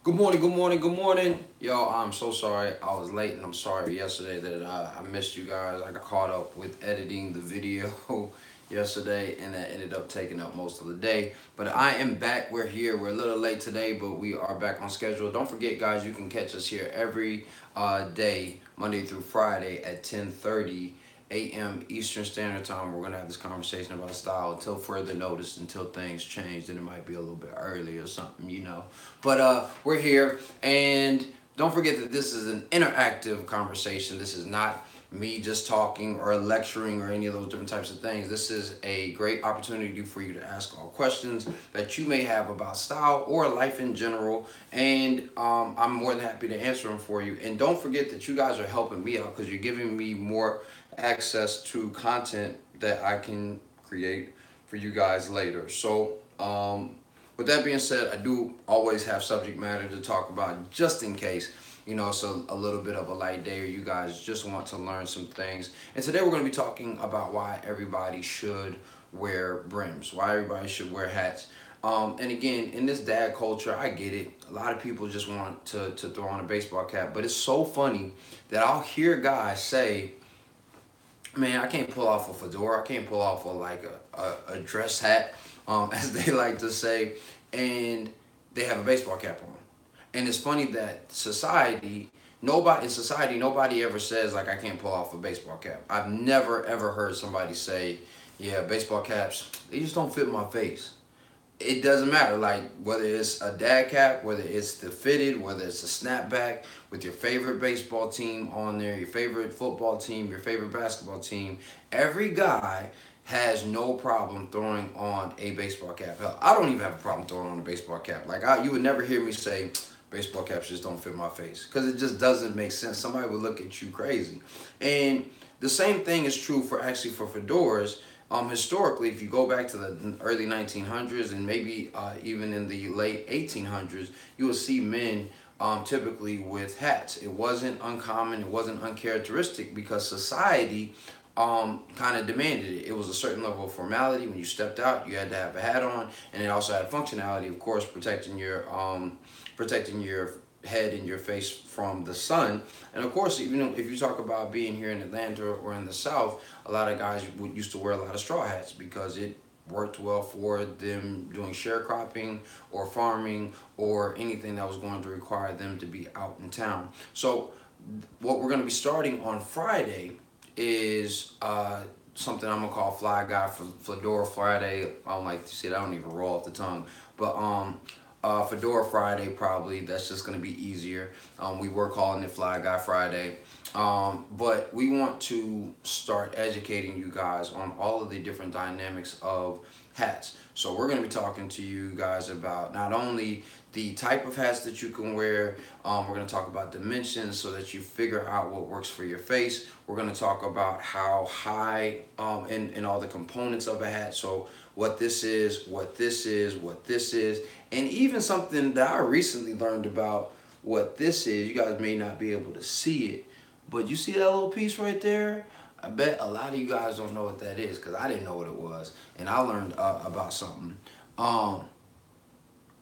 Good morning, good morning, good morning. Yo, I'm so sorry I was late and I'm sorry yesterday that I missed you guys. I got caught up with editing the video yesterday and that ended up taking up most of the day. But I am back. We're here. We're a little late today, but we are back on schedule. Don't forget, guys, you can catch us here every day, Monday through Friday at 10:30 a.m. Eastern Standard Time. We're gonna have this conversation about style until further notice, until things change. Then it might be a little bit early or something. But we're here, and don't forget that this is an interactive conversation. This is not me just talking or lecturing or any of those different types of things. This is a great opportunity for you to ask all questions that you may have about style or life in general, and I'm more than happy to answer them for you. And don't forget that you guys are helping me out because you're giving me more access to content that I can create for you guys later. With that being said, I do always have subject matter to talk about just in case, it's a little bit of a light day or you guys just want to learn some things. And today we're going to be talking about why everybody should wear brims, why everybody should wear hats. And again, in this dad culture, I get it. A lot of people just want to throw on a baseball cap, but it's so funny that I'll hear guys say, man, I can't pull off a fedora. I can't pull off a dress hat, as they like to say, and they have a baseball cap on. And it's funny that nobody ever says like I can't pull off a baseball cap. I've never ever heard somebody say, yeah, baseball caps they just don't fit my face. It doesn't matter, like whether it's a dad cap, whether it's the fitted, whether it's a snapback with your favorite baseball team on there, your favorite football team, your favorite basketball team. Every guy has no problem throwing on a baseball cap. Hell, I don't even have a problem throwing on a baseball cap. You would never hear me say baseball caps just don't fit my face because it just doesn't make sense. Somebody would look at you crazy. And the same thing is true for fedoras. Historically, if you go back to the early 1900s and maybe even in the late 1800s, you will see men typically with hats. It wasn't uncommon, it wasn't uncharacteristic because society kind of demanded it. It was a certain level of formality. When you stepped out, you had to have a hat on, and it also had functionality, of course, protecting your head and your face from the sun. And of course, even if you talk about being here in Atlanta or in the South, a lot of guys used to wear a lot of straw hats because it worked well for them doing sharecropping or farming or anything that was going to require them to be out in town. So what we're going to be starting on Friday is something I'm gonna call Fly Guy for Fedora Friday. I don't like to say that. I don't even roll off the tongue, but Fedora Friday probably. That's just gonna be easier. We were calling it Fly Guy Friday, but we want to start educating you guys on all of the different dynamics of hats. So we're going to be talking to you guys about not only the type of hats that you can wear. We're going to talk about dimensions so that you figure out what works for your face. We're going to talk about how high and all the components of a hat. So what this is, what this is, what this is, and even something that I recently learned about what this is. You guys may not be able to see it, but you see that little piece right there? I bet a lot of you guys don't know what that is because I didn't know what it was, and I learned about something. Um,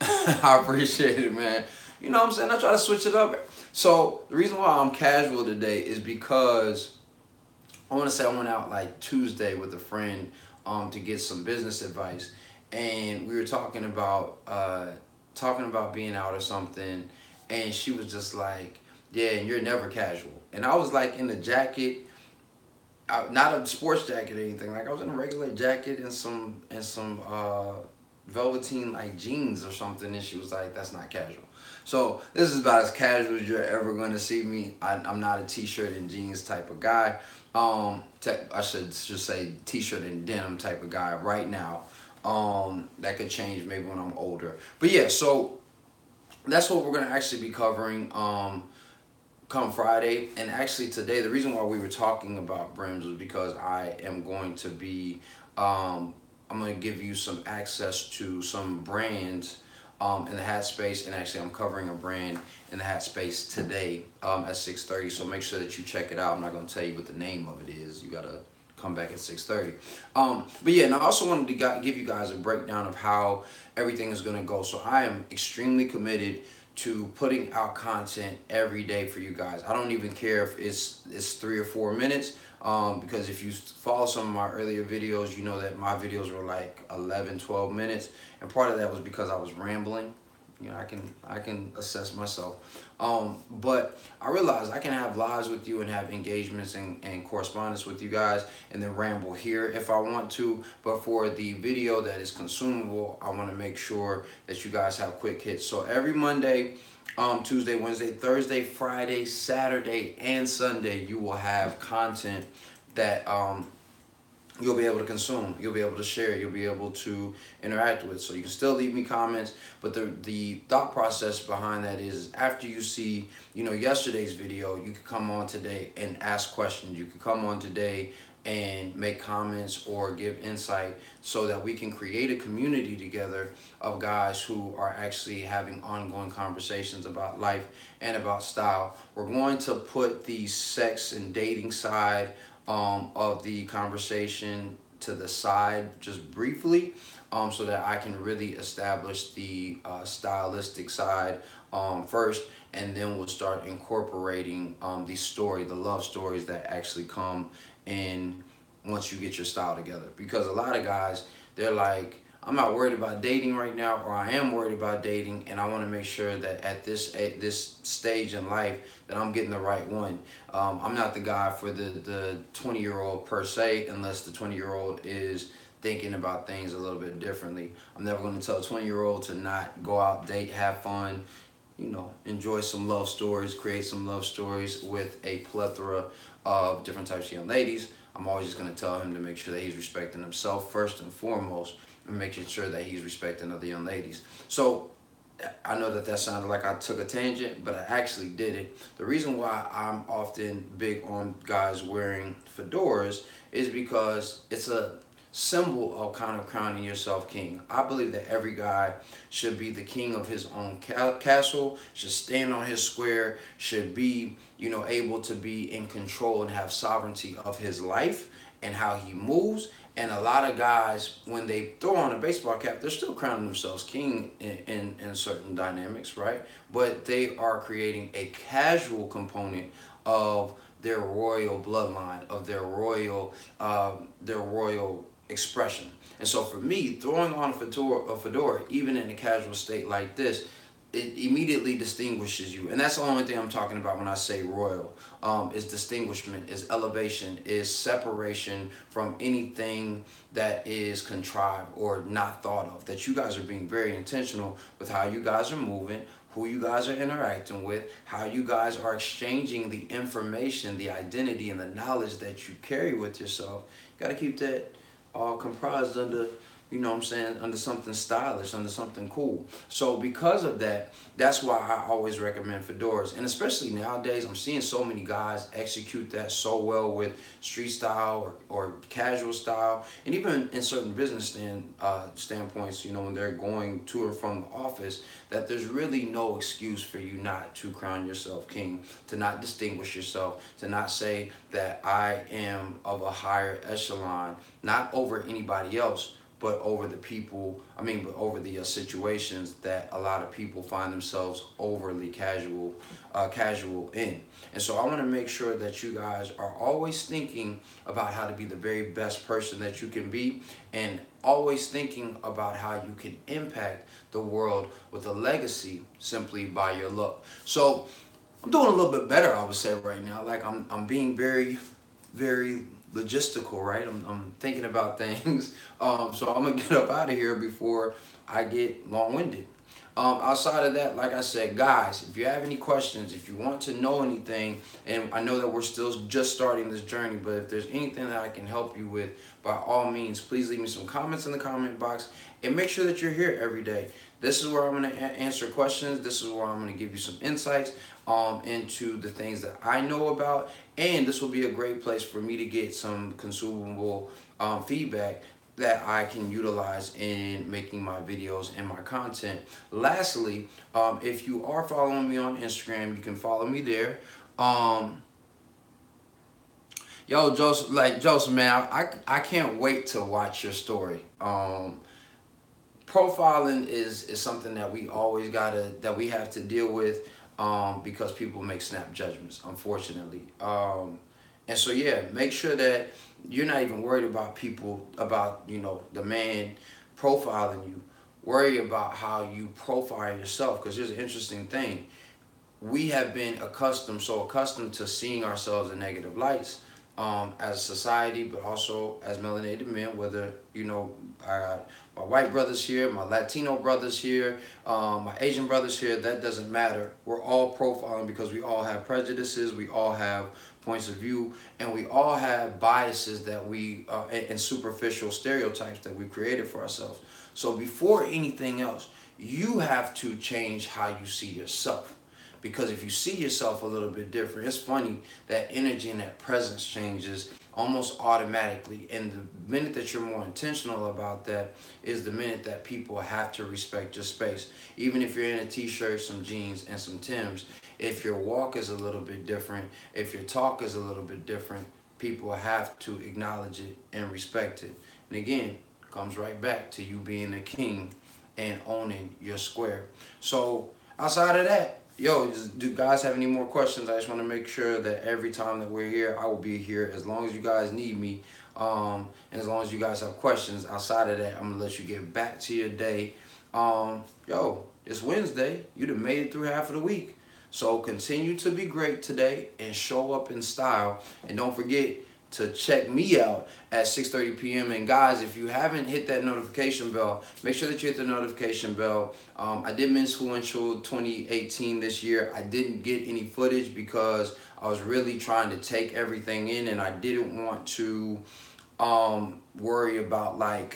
I appreciate it, man. You know what I'm saying? I try to switch it up. So the reason why I'm casual today is because I want to say I went out like Tuesday with a friend to get some business advice, and we were talking about being out or something, and she was just like, "Yeah, and you're never casual." And I was like in a jacket, not a sports jacket or anything. Like I was in a regular jacket and some velveteen like jeans or something. And she was like, "That's not casual." So this is about as casual as you're ever going to see me. I'm not a t-shirt and jeans type of guy. I should just say t-shirt and denim type of guy right now. That could change maybe when I'm older. But yeah, so that's what we're going to actually be covering. Come Friday. And actually today, the reason why we were talking about brims was because I'm going to give you some access to some brands in the hat space. And actually I'm covering a brand in the hat space today at 6:30. So make sure that you check it out. I'm not going to tell you what the name of it is. You got to come back at 6:30. But yeah, and I also wanted to give you guys a breakdown of how everything is going to go. So I am extremely committed to putting out content every day for you guys. I don't even care if it's 3 or 4 minutes, because if you follow some of my earlier videos, you know that my videos were like 11, 12 minutes, and part of that was because I was rambling. You know, I can assess myself. But I realized I can have lives with you and have engagements and correspondence with you guys, and then ramble here if I want to. But for the video that is consumable, I want to make sure that you guys have quick hits. So every Monday, Tuesday, Wednesday, Thursday, Friday, Saturday, and Sunday, you will have content that you'll be able to consume, you'll be able to share, you'll be able to interact with. So you can still leave me comments, but the thought process behind that is, after you see, you know, yesterday's video, you can come on today and ask questions. You can come on today and make comments or give insight, so that we can create a community together of guys who are actually having ongoing conversations about life and about style. We're going to put the sex and dating side of the conversation to the side just briefly, so that I can really establish the stylistic side first, and then we'll start incorporating the love stories that actually come in once you get your style together. Because a lot of guys, they're like, I'm not worried about dating right now, or I am worried about dating, and I want to make sure that at this stage in life that I'm getting the right one. I'm not the guy for the 20-year-old per se, unless the 20-year-old is thinking about things a little bit differently. I'm never going to tell a 20-year-old to not go out, date, have fun, you know, enjoy some love stories, create some love stories with a plethora of different types of young ladies. I'm always just going to tell him to make sure that he's respecting himself first and foremost, and making sure that he's respecting other young ladies. So I know that sounded like I took a tangent, but I actually did it. The reason why I'm often big on guys wearing fedoras is because it's a symbol of kind of crowning yourself king. I believe that every guy should be the king of his own castle, should stand on his square, should be, you know, able to be in control and have sovereignty of his life and how he moves. And a lot of guys, when they throw on a baseball cap, they're still crowning themselves king in certain dynamics, right? But they are creating a casual component of their royal bloodline, of their royal expression. And so for me, throwing on a fedora, even in a casual state like this, it immediately distinguishes you. And that's the only thing I'm talking about when I say royal. Is distinguishment, is elevation, is separation from anything that is contrived or not thought of. That you guys are being very intentional with how you guys are moving, who you guys are interacting with, how you guys are exchanging the information, the identity, and the knowledge that you carry with yourself. You got to keep that all comprised under, you know what I'm saying, under something stylish, under something cool. So because of that, that's why I always recommend fedoras. And especially nowadays, I'm seeing so many guys execute that so well with street style or casual style. And even in certain business standpoints, you know, when they're going to or from the office, that there's really no excuse for you not to crown yourself king, to not distinguish yourself, to not say that I am of a higher echelon, not over anybody else, but over the people, but over the situations that a lot of people find themselves overly casual in. And so I want to make sure that you guys are always thinking about how to be the very best person that you can be, and always thinking about how you can impact the world with a legacy simply by your look. So I'm doing a little bit better, I would say, right now. Like I'm being very, very logistical, right? I'm thinking about things. So I'm gonna get up out of here before I get long-winded. Outside of that, like I said, guys, if you have any questions, if you want to know anything, and I know that we're still just starting this journey, but if there's anything that I can help you with, by all means, please leave me some comments in the comment box, and make sure that you're here every day. This is where I'm going to answer questions. This is where I'm going to give you some insights into the things that I know about. And this will be a great place for me to get some consumable feedback that I can utilize in making my videos and my content. Lastly, if you are following me on Instagram, you can follow me there. Yo, Joseph, man, I can't wait to watch your story. profiling is something that we have to deal with, because people make snap judgments, unfortunately. And so yeah, make sure that you're not even worried about people, about, the man profiling you. Worry about how you profile yourself, because here's an interesting thing. We have been so accustomed to seeing ourselves in negative lights, as a society, but also as melanated men. Whether, I got my white brothers here, my Latino brothers here, my Asian brothers here, that doesn't matter. We're all profiling because we all have prejudices, we all have points of view, and we all have biases that and superficial stereotypes that we created for ourselves. So before anything else, you have to change how you see yourself. Because if you see yourself a little bit different, it's funny, that energy and that presence changes almost automatically. And the minute that you're more intentional about that is the minute that people have to respect your space. Even if you're in a t-shirt, some jeans, and some Timbs, if your walk is a little bit different, if your talk is a little bit different, people have to acknowledge it and respect it. And again, it comes right back to you being a king and owning your square. So outside of that, yo, do guys have any more questions? I just want to make sure that every time that we're here, I will be here as long as you guys need me. And as long as you guys have questions outside of that, I'm going to let you get back to your day. Yo, it's Wednesday. You done made it through half of the week. So continue to be great today and show up in style. And don't forget to check me out at 6:30 p.m. And guys, if you haven't hit that notification bell, make sure that you hit the notification bell. I did Men's Influential 2018 this year. I didn't get any footage because I was really trying to take everything in, and I didn't want to worry about I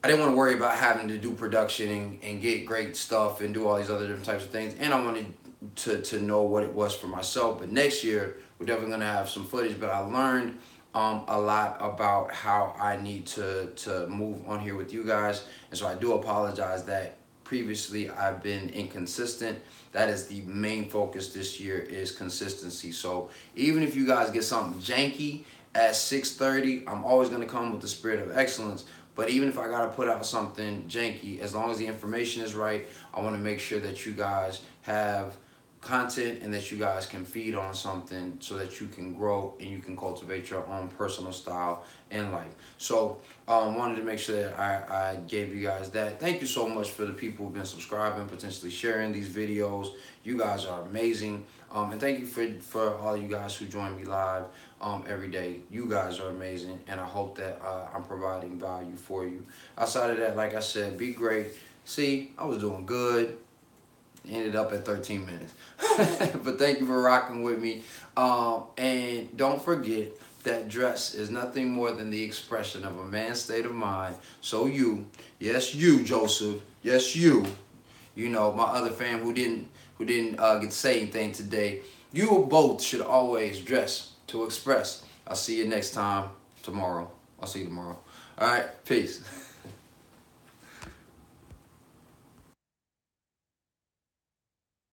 didn't want to worry about having to do production and get great stuff and do all these other different types of things. And I wanted to know what it was for myself. But next year, we're definitely going to have some footage. But I learned a lot about how I need to move on here with you guys. And so I do apologize that previously I've been inconsistent. That is the main focus this year, is consistency. So even if you guys get something janky at 6:30, I'm always going to come with the spirit of excellence. But even if I got to put out something janky, as long as the information is right, I want to make sure that you guys have content and that you guys can feed on something so that you can grow and you can cultivate your own personal style in life. So wanted to make sure that I gave you guys that. Thank you so much for the people who've been subscribing, potentially sharing these videos. You guys are amazing. And thank you for all you guys who join me live every day. You guys are amazing, and I hope that I'm providing value for you. Outside of that, like I said, be great. See, I was doing good. Ended up at 13 minutes. But thank you for rocking with me. And don't forget that dress is nothing more than the expression of a man's state of mind. So yes you, Joseph, yes you, my other fam who didn't get to say anything today, you both should always dress to express. I'll see you next time tomorrow. I'll see you tomorrow. All right, peace.